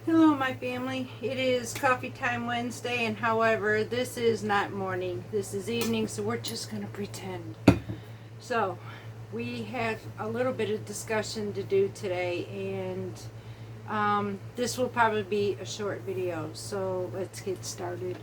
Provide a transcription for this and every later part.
Hello my family, it is coffee time Wednesday, and however this is not morning, this is evening, so we're just going to pretend. So we have a little bit of discussion to do today, and this will probably be a short video, so let's get started.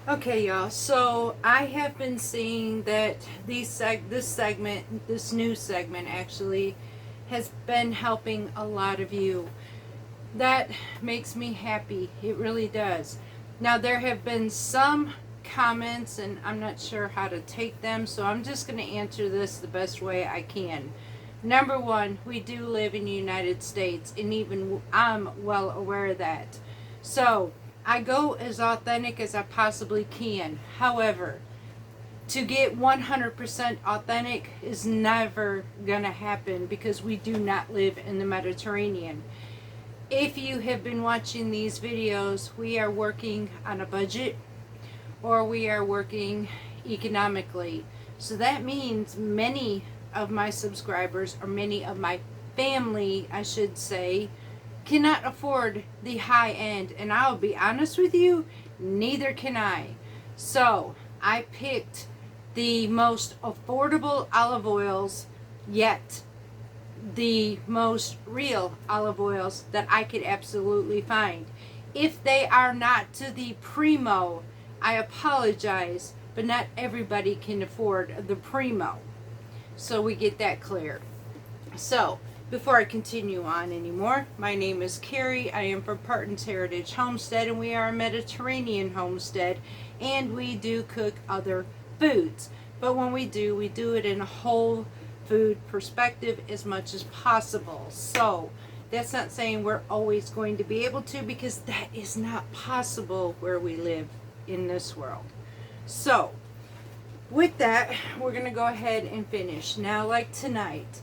Okay, y'all. So I have been seeing that this new segment actually, has been helping a lot of you. That makes me happy. It really does. Now there have been some comments, and I'm not sure how to take them, so I'm just going to answer this the best way I can. Number one, we do live in the United States, and even I'm well aware of that. So I go as authentic as I possibly can. However, to get 100% authentic is never going to happen because we do not live in the Mediterranean. If you have been watching these videos, we are working on a budget, or we are working economically. So that means many of my subscribers, or many of my family, I should say, cannot afford the high end, and I'll be honest with you, neither can I. So I picked the most affordable olive oils, yet the most real olive oils that I could absolutely find. If they are not to the primo, I apologize, but not everybody can afford the primo. So we get that clear. So before I continue on anymore, my name is Carrie. I am from Parton's Heritage Homestead, and we are a Mediterranean homestead, and we do cook other foods. But when we do it in a whole food perspective as much as possible. So that's not saying we're always going to be able to, because that is not possible where we live in this world. So with that, we're going to go ahead and finish. Now, like tonight,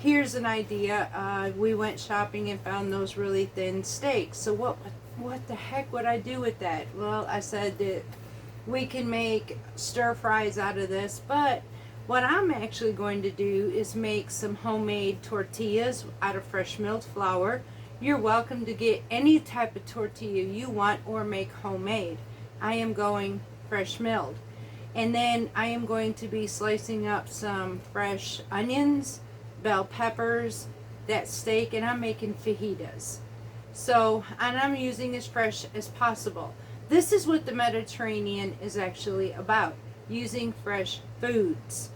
here's an idea. We went shopping and found those really thin steaks. So what the heck would I do with that? Well, I said that we can make stir fries out of this, but what I'm actually going to do is make some homemade tortillas out of fresh milled flour. You're welcome to get any type of tortilla you want or make homemade. I am going fresh milled. And then I am going to be slicing up some fresh onions, bell peppers, that steak, and I'm making fajitas. So, and I'm using as fresh as possible. This is what the Mediterranean is actually about, using fresh foods.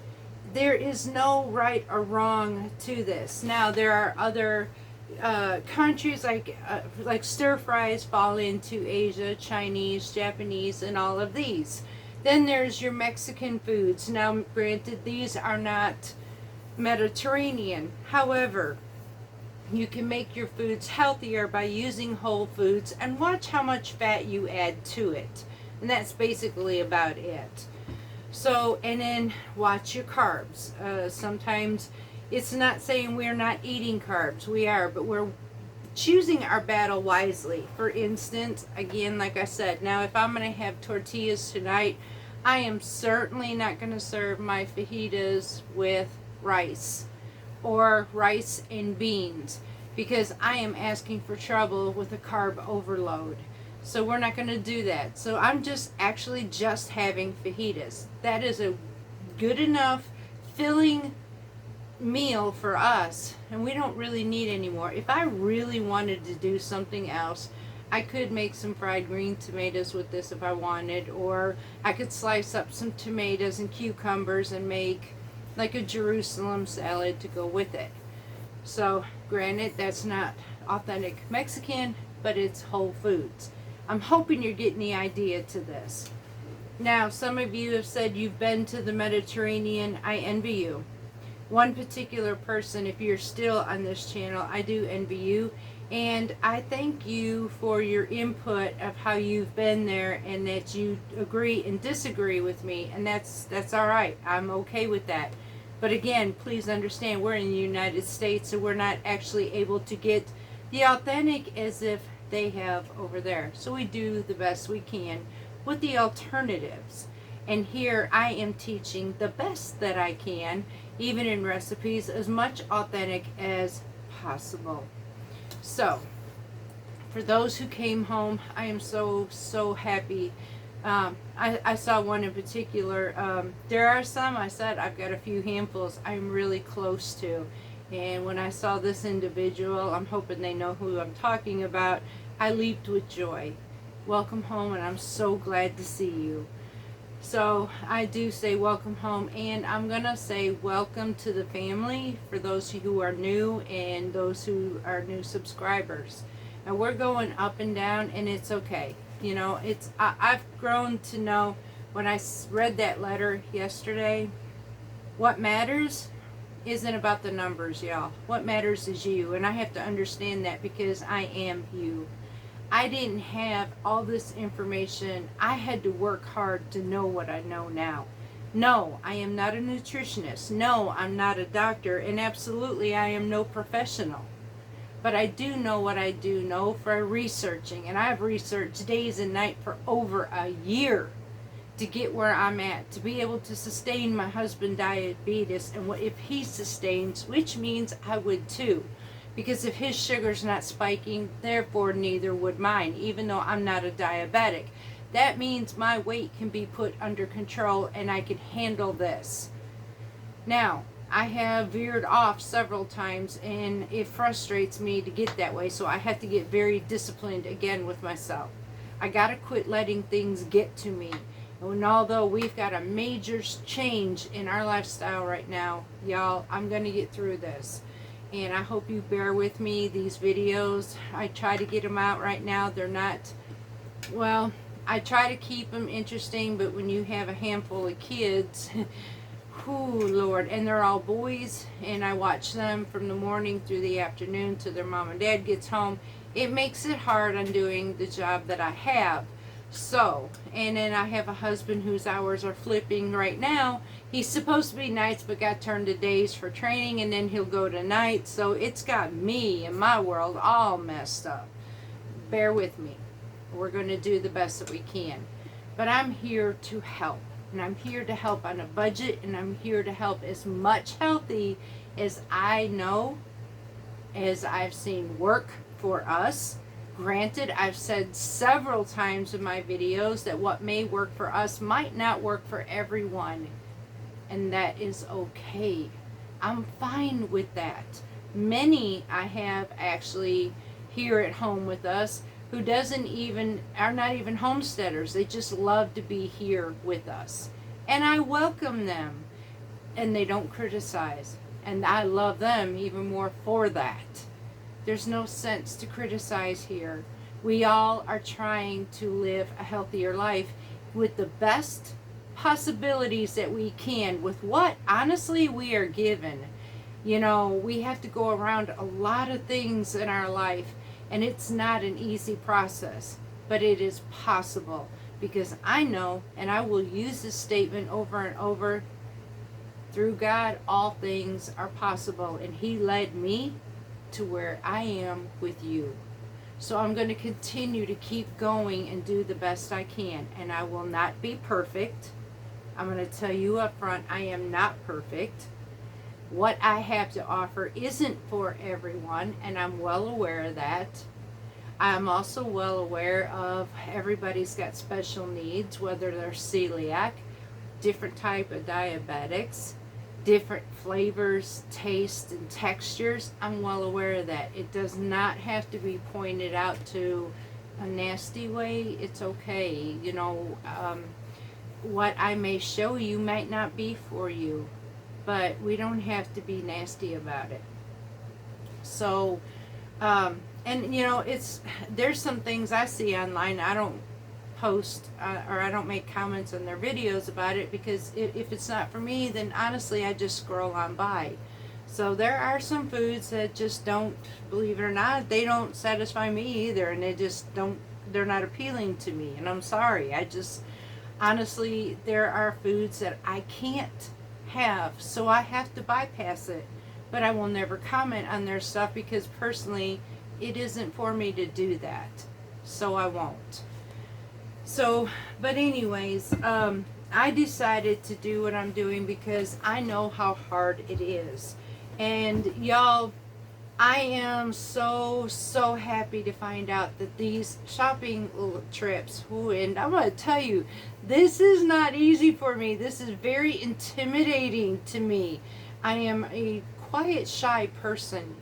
There is no right or wrong to this. Now, there are other countries like stir fries fall into Asia, Chinese, Japanese, and all of these. Then there's your Mexican foods. Now, granted, these are not Mediterranean. However, you can make your foods healthier by using whole foods and watch how much fat you add to it. And that's basically about it. So, and then watch your carbs. Sometimes it's not saying we're not eating carbs. We are, but we're choosing our battle wisely. For instance, again, like I said, now if I'm going to have tortillas tonight, I am certainly not going to serve my fajitas with rice or rice and beans, because I am asking for trouble with a carb overload. So we're not going to do that. So I'm just having fajitas. That is a good enough filling meal for us, and we don't really need any more. If I really wanted to do something else, I could make some fried green tomatoes with this if I wanted, or I could slice up some tomatoes and cucumbers and make like a Jerusalem salad to go with it. So, granted, that's not authentic Mexican, but it's whole foods. I'm hoping you're getting the idea to this. Now, some of you have said you've been to the Mediterranean. I envy you. One particular person, if you're still on this channel, I do envy you. And I thank you for your input of how you've been there, and that you agree and disagree with me. And that's all right. I'm okay with that. But again, please understand, we're in the United States, so we're not actually able to get the authentic as if they have over there. So we do the best we can with the alternatives. And here I am teaching the best that I can, even in recipes, as much authentic as possible. So, for those who came home, I am so happy. I saw one in particular. There are some, I said, I've got a few handfuls I'm really close to. And when I saw this individual, I'm hoping they know who I'm talking about, I leaped with joy. Welcome home, and I'm so glad to see you. So I do say welcome home, and I'm going to say welcome to the family for those who are new and those who are new subscribers. And we're going up and down, and it's okay. You know, I've grown to know, when I read that letter yesterday, what matters isn't about the numbers, y'all. What matters is you, and I have to understand that, because I am you. I didn't have all this information. I had to work hard to know what I know now. No, I am not a nutritionist. No, I'm not a doctor, and absolutely I am no professional. But I do know what I do know for researching, and I've researched days and night for over a year to get where I'm at, to be able to sustain my husband diabetes, and what if he sustains, which means I would too. Because if his sugar's not spiking, therefore neither would mine, even though I'm not a diabetic. That means my weight can be put under control, and I can handle this. Now, I have veered off several times, and it frustrates me to get that way, so I have to get very disciplined again with myself. I gotta quit letting things get to me. And although we've got a major change in our lifestyle right now, y'all, I'm gonna get through this. And I hope you bear with me. These videos, I try to get them out right now. They're not, well, I try to keep them interesting, but when you have a handful of kids, whoo, Lord, and they're all boys, and I watch them from the morning through the afternoon till their mom and dad gets home, it makes it hard on doing the job that I have. So, and then I have a husband whose hours are flipping right now. He's supposed to be nights, but got turned to days for training, and then he'll go to nights. So it's got me and my world all messed up. Bear with me. We're going to do the best that we can. But I'm here to help. And I'm here to help on a budget, and I'm here to help as much healthy as I know, as I've seen work for us. Granted, I've said several times in my videos that what may work for us might not work for everyone. And that is okay. I'm fine with that. Many I have actually here at home with us who are not even homesteaders. They just love to be here with us. And I welcome them, and they don't criticize. And I love them even more for that. There's no sense to criticize here. We all are trying to live a healthier life with the best possibilities that we can with what honestly we are given. You know, we have to go around a lot of things in our life, and it's not an easy process, but it is possible, because I know, and I will use this statement over and over, through God all things are possible, and He led me to where I am with you. So I'm going to continue to keep going and do the best I can, and I will not be perfect. I'm going to tell you up front, I am not perfect. What I have to offer isn't for everyone, and I'm well aware of that. I'm also well aware of everybody's got special needs, whether they're celiac, different type of diabetics, different flavors, tastes, and textures. I'm well aware of that. It does not have to be pointed out to a nasty way. It's okay. You know, what I may show you might not be for you, but we don't have to be nasty about it. So, and you know, there's some things I see online. I don't post or I don't make comments on their videos about it, because if it's not for me, then honestly I just scroll on by. So there are some foods that just don't, believe it or not, they don't satisfy me either, and they're not appealing to me, and I'm sorry. Honestly, there are foods that I can't have, so I have to bypass it. But I will never comment on their stuff, because personally it isn't for me to do that, so I won't. So, but anyways, I decided to do what I'm doing because I know how hard it is. And y'all, I am so happy to find out that these shopping trips, and I'm going to tell you, this is not easy for me. This is very intimidating to me. I am a quiet, shy person.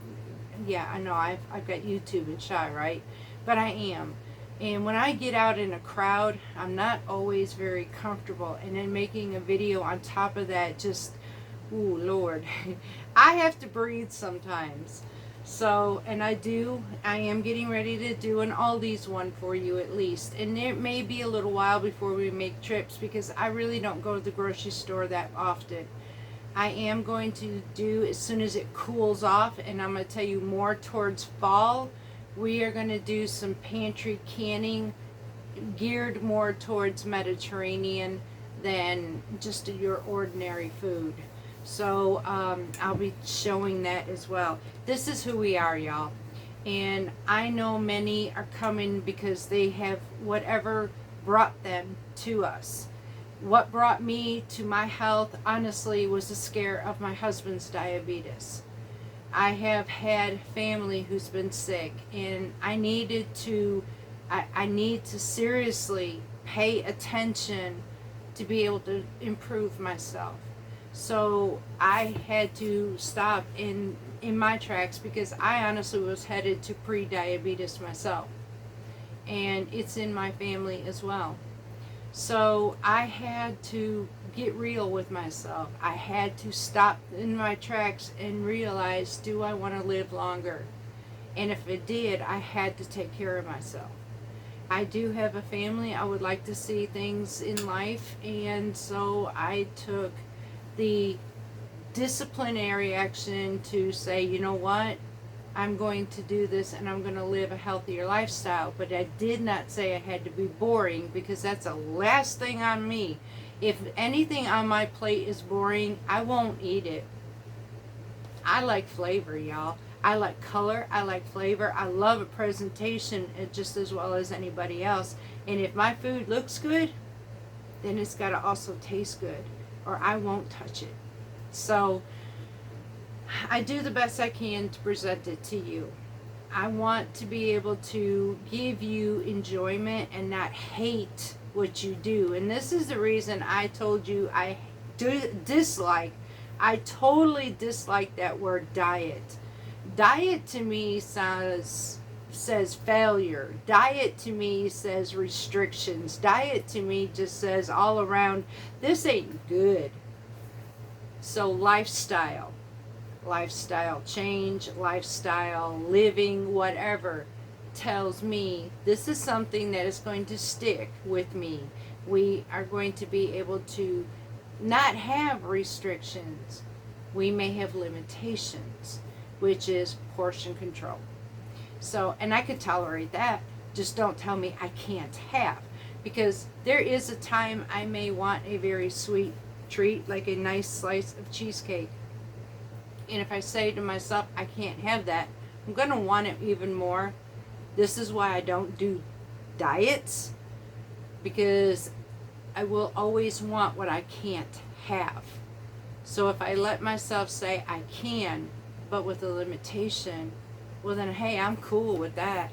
Yeah, I know, I've got YouTube and shy, right? But I am. And when I get out in a crowd, I'm not always very comfortable. And then making a video on top of that, just, ooh, Lord. I have to breathe sometimes. So, and I am getting ready to do an Aldi's one for you at least. And it may be a little while before we make trips, because I really don't go to the grocery store that often. I am going to do, as soon as it cools off, and I'm going to tell you more towards fall, we are going to do some pantry canning geared more towards Mediterranean than just your ordinary food. So I'll be showing that as well. This is who we are, y'all. And I know many are coming because they have whatever brought them to us. What brought me to my health, honestly, was the scare of my husband's diabetes. I have had family who's been sick, and I need to seriously pay attention to be able to improve myself. So I had to stop in my tracks, because I honestly was headed to pre-diabetes myself, and it's in my family as well. So I had to get real with myself. I had to stop in my tracks and realize, do I want to live longer? And if it did, I had to take care of myself. I do have a family. I would like to see things in life, and so I took the disciplinary action to say, you know what? I'm going to do this, and I'm going to live a healthier lifestyle. But I did not say I had to be boring, because that's the last thing on me. If anything on my plate is boring, I won't eat it. I like flavor, y'all. I like color. I like flavor. I love a presentation just as well as anybody else. And if my food looks good, then it's got to also taste good, or I won't touch it. So I do the best I can to present it to you. I want to be able to give you enjoyment and not hate what you do. And this is the reason I told you I totally dislike that word diet. Diet to me sounds says failure. Diet to me says restrictions. Diet to me just says all around, this ain't good. So lifestyle change, lifestyle living, whatever, tells me this is something that is going to stick with me. We are going to be able to not have restrictions. We may have limitations, which is portion control. So, and I could tolerate that. Just don't tell me I can't have. Because there is a time I may want a very sweet treat, like a nice slice of cheesecake. And if I say to myself, I can't have that, I'm going to want it even more. This is why I don't do diets, because I will always want what I can't have. So if I let myself say I can, but with a limitation, well then, hey, I'm cool with that.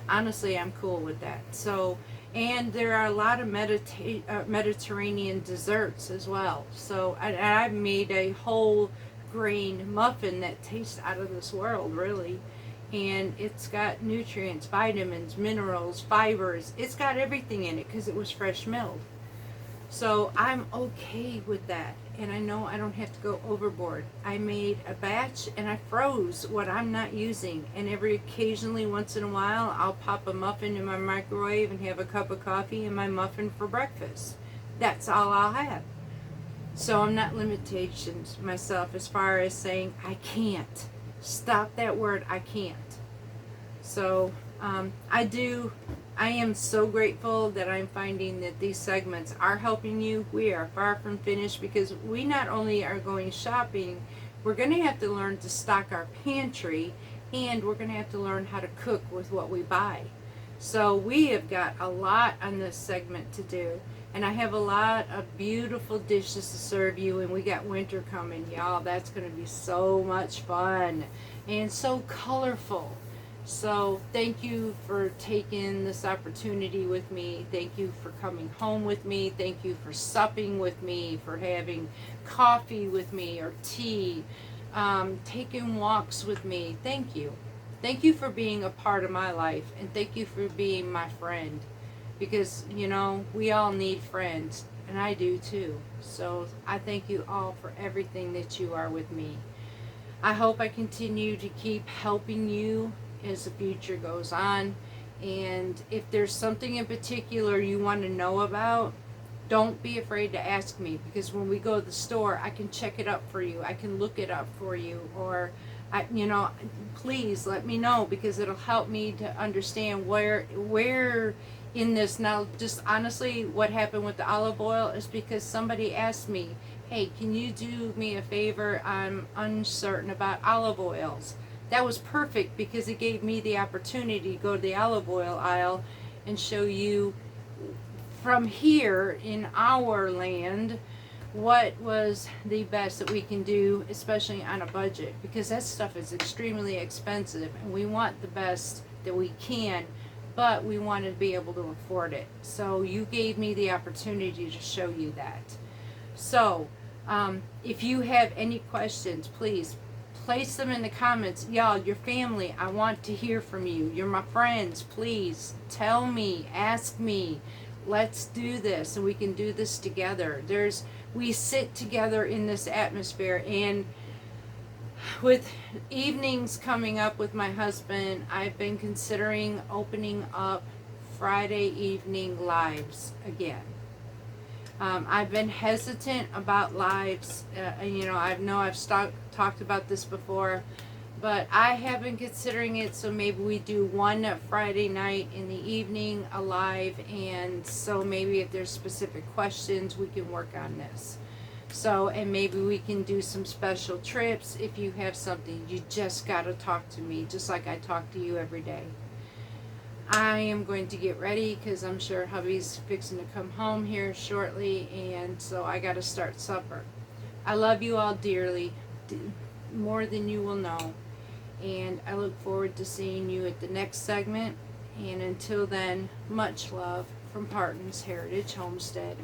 Honestly, I'm cool with that. So, and there are a lot of Mediterranean desserts as well. So I've made a whole grain muffin that tastes out of this world, really. And it's got nutrients, vitamins, minerals, fibers. It's got everything in it because it was fresh milled. So I'm okay with that. And I know I don't have to go overboard. I made a batch and I froze what I'm not using. And occasionally, once in a while, I'll pop a muffin in my microwave and have a cup of coffee and my muffin for breakfast. That's all I'll have. So I'm not limiting myself as far as saying I can't. Stop that word, I can't. So I am so grateful that I'm finding that these segments are helping you. We are far from finished because we not only are going shopping, we're going to have to learn to stock our pantry, and we're going to have to learn how to cook with what we buy. So we have got a lot on this segment to do. And I have a lot of beautiful dishes to serve you, and we got winter coming, y'all. That's going to be so much fun and so colorful. So thank you for taking this opportunity with me. Thank you for coming home with me. Thank you for supping with me, for having coffee with me or tea, taking walks with me. Thank you. Thank you for being a part of my life, and thank you for being my friend. Because, you know, we all need friends, and I do too. So I thank you all for everything that you are with me. I hope I continue to keep helping you as the future goes on. And if there's something in particular you want to know about, don't be afraid to ask me, because when we go to the store, I can check it up for you. I can look it up for you, or please let me know, because it'll help me to understand where in this. Now, just honestly, what happened with the olive oil is because somebody asked me, hey, can you do me a favor? I'm uncertain about olive oils. That was perfect, because it gave me the opportunity to go to the olive oil aisle and show you from here in our land what was the best that we can do, especially on a budget, because that stuff is extremely expensive, and we want the best that we can, but we want to be able to afford it. So you gave me the opportunity to show you that. So if you have any questions, please place them in the comments. Y'all, your family, I want to hear from you. You're my friends. Please tell me, ask me. Let's do this, and we can do this together. We sit together in this atmosphere, and with evenings coming up with my husband, I've been considering opening up Friday evening lives again. I've been hesitant about lives. I know I've talked about this before, but I have been considering it. So maybe we do one Friday night in the evening, a live, and so maybe if there's specific questions, we can work on this. So, and maybe we can do some special trips. If you have something, you just got to talk to me, just like I talk to you every day. I am going to get ready, because I'm sure hubby's fixing to come home here shortly, and so I got to start supper. I love you all dearly, more than you will know, and I look forward to seeing you at the next segment. And until then, much love from Parton's Heritage Homestead.